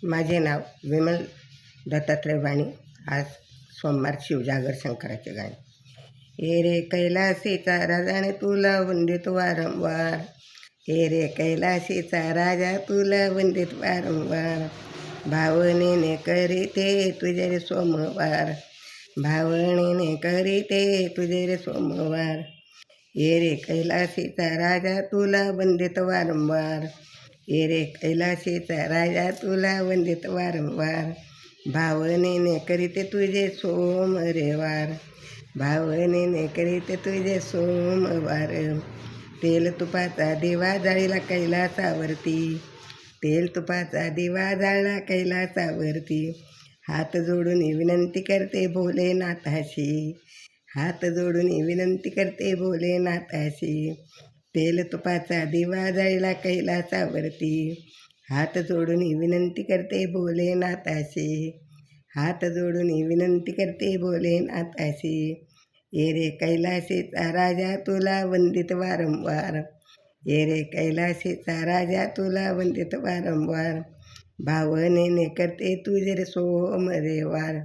माझे नाव विमल दत्तात्रय वाणी. आज सोमवार शिवजागर शंकराचे गाणे. हे रे कैलासीचा राजाने तुला वंदित वारंवार. हे रे कैलासीचा राजा तुला वंदित वारंवार. भावनेने करीते तुझे रे सोमवार. भावनेने करीते तुझे रे सोमवार. ये रे कैलासीचा राजा तुला वंदित वारंवार. ये रे कैलासीचा राजा तुला वंदित वारंवार. भावनेने करीते तुझे सोमवार. भावनेने करीते तुझे सोमवार. तेल तुपाचा दिवा जाळीला कैलासावरती. तेल तुपाचा दिवा जाळला कैलासावरती. हात जोडून विनंती करते भोलेनाथाशी. हात जोडून विनंती करते भोलेनाथाशी. तेल तुपाचा दिवा जाळला कैलासावरती. हात जोडून विनंती करते भोलेनाथाशी. हात जोडून विनंती करते भोलेनाथाशी. ये रे कैलासीचा राजा तुला वंदित वारंवार. ये रे कैलासीचा राजा तुला वंदित वारंवार. भावनेने करते तुझे रे सोमवार.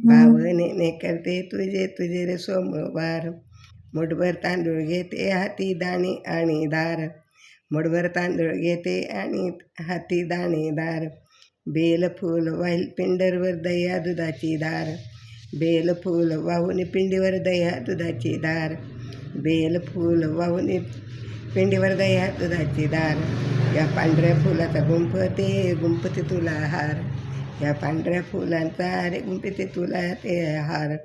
भावनेने करते तुझे रे सोमवार. मुठभर तांदूळ घेते हाती दाणे आणि धार. मुठभर तांदूळ घेते आणि हाती दाणे धार. बेल फूल वाहिल पिंडीवर दह्या दुधाची धार. बेल फूल वाहून पिंडीवर दह्या दुधाची धार. बेल फूल वाहून पिंडीवर दह्या दुधाची धार. या पांढऱ्या फुलाचा गुंफते तुला हार. या पांढऱ्या फुलांचा रे गुंफते तुला ते हार.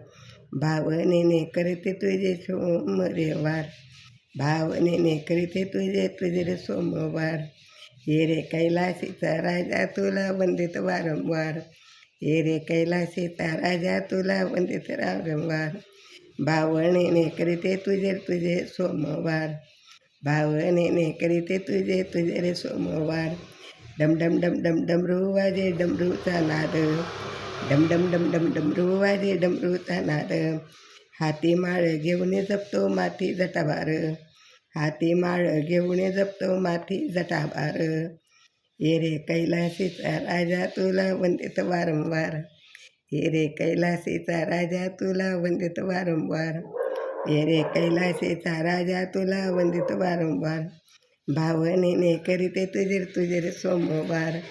भावनेने करते तुझे सोमवार. भावनेने करते तुझे रे सोमवार. ये रे कैलासीचा राजा तुला वंदित वारंवार. ये रे कैलासीचा राजा तुला वंदित वारंवार. भावनेने करते तुझे सोमवार. भावनेने करते तुझे रे सोमवार. डम डम डम डम डमरू वाजे डमरूचा नाद. डम डम डम डम डमरू वाजे डमरूचा नाद. हाती माळ घेऊन जपतो माथी जटाभार. हाती माळ घेऊन जपतो माथी जटाभार. ये रे कैलासीचा राजा तुला वंदित वारंवार. ये रे कैलासीचा राजा तुला वंदित वारंवार. ये रे कैलासीचा राजा तुला वंदित वारंवार. भावनेने करीते तुझे रे सोमवार.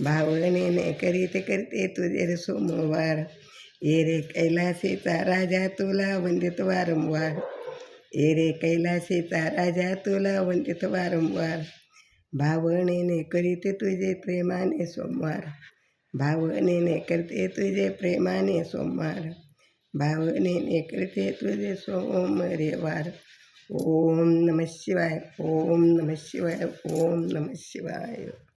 भावनेने करते तुझे रे सोमवार. ये रे कैलासीचा राजा तुला वंदित वारंवार. ये रे कैलासीचा राजा तुला वंदित वारंवार. भावनेने करीते तुझे प्रेमाने सोमवार. भावनेने करते तुझे प्रेमाने सोमवार. भावनेने करते तुझे सोमवार. ओम नमः शिवाय. ओम नमः शिवाय. ओम नमः शिवाय.